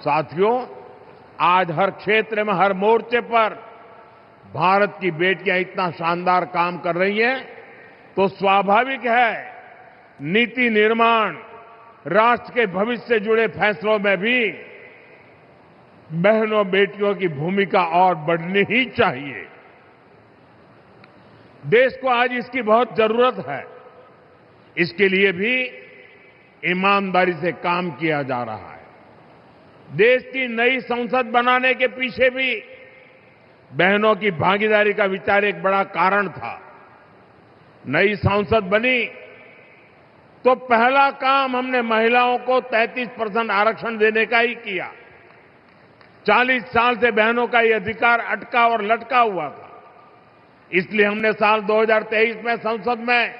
साथियों, आज हर क्षेत्र में, हर मोर्चे पर भारत की बेटियां इतना शानदार काम कर रही हैं, तो स्वाभाविक है नीति निर्माण, राष्ट्र के भविष्य से जुड़े फैसलों में भी बहनों बेटियों की भूमिका और बढ़नी ही चाहिए। देश को आज इसकी बहुत जरूरत है। इसके लिए भी ईमानदारी से काम किया जा रहा है। देश की नई संसद बनाने के पीछे भी बहनों की भागीदारी का विचार एक बड़ा कारण था। नई संसद बनी तो पहला काम हमने महिलाओं को 33% आरक्षण देने का ही किया। 40 साल से बहनों का ये अधिकार अटका और लटका हुआ था। इसलिए हमने साल 2023 में संसद में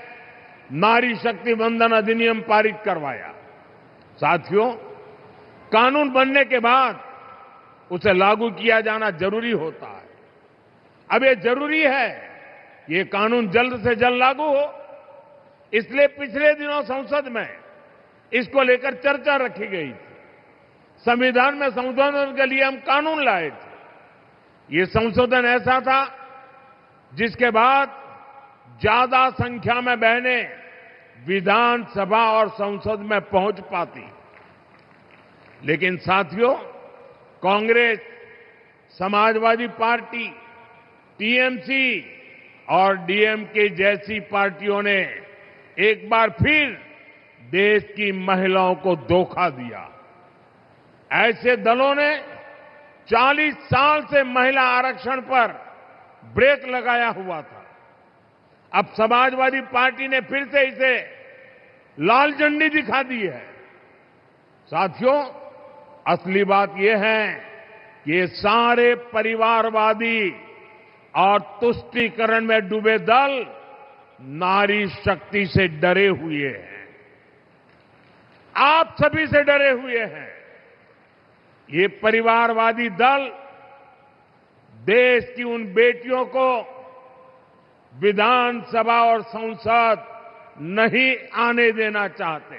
नारी शक्ति वंदन अधिनियम पारित करवाया। साथियों, कानून बनने के बाद उसे लागू किया जाना जरूरी होता है। अब ये जरूरी है ये कानून जल्द से जल्द लागू हो। इसलिए पिछले दिनों संसद में इसको लेकर चर्चा रखी गई थी। संविधान में संशोधन के लिए हम कानून लाए थे। ये संशोधन ऐसा था जिसके बाद ज्यादा संख्या में बहनें विधानसभा और संसद में पहुंच पाती। लेकिन साथियों, कांग्रेस, समाजवादी पार्टी, टीएमसी और डीएमके जैसी पार्टियों ने एक बार फिर देश की महिलाओं को धोखा दिया। ऐसे दलों ने 40 साल से महिला आरक्षण पर ब्रेक लगाया हुआ था। अब समाजवादी पार्टी ने फिर से इसे लाल झंडी दिखा दी है। साथियों, असली बात यह है कि ये सारे परिवारवादी और तुष्टीकरण में डूबे दल नारी शक्ति से डरे हुए हैं। आप सभी से डरे हुए हैं। ये परिवारवादी दल देश की उन बेटियों को विधानसभा और संसद नहीं आने देना चाहते,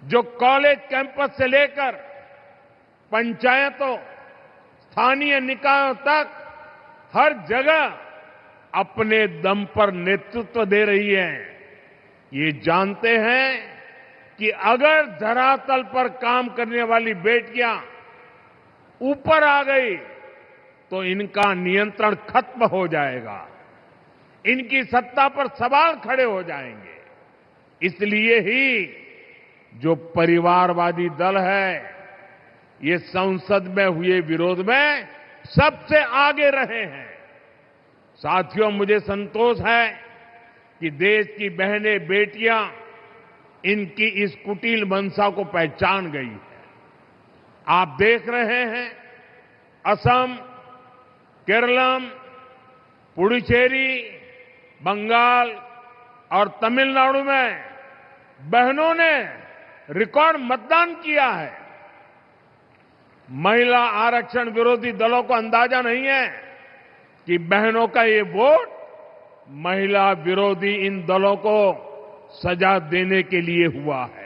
जो कॉलेज कैंपस से लेकर पंचायतों, स्थानीय निकायों तक हर जगह अपने दम पर नेतृत्व दे रही है। ये जानते हैं कि अगर धरातल पर काम करने वाली बेटियां ऊपर आ गई तो इनका नियंत्रण खत्म हो जाएगा, इनकी सत्ता पर सवाल खड़े हो जाएंगे। इसलिए ही जो परिवारवादी दल है ये संसद में हुए विरोध में सबसे आगे रहे हैं। साथियों, मुझे संतोष है कि देश की बहनें बेटियां इनकी इस कुटिल मंशा को पहचान गई है। आप देख रहे हैं असम, केरलम, पुडुचेरी, बंगाल और तमिलनाडु में बहनों ने रिकॉर्ड मतदान किया है। महिला आरक्षण विरोधी दलों को अंदाजा नहीं है कि बहनों का ये वोट महिला विरोधी इन दलों को सजा देने के लिए हुआ है।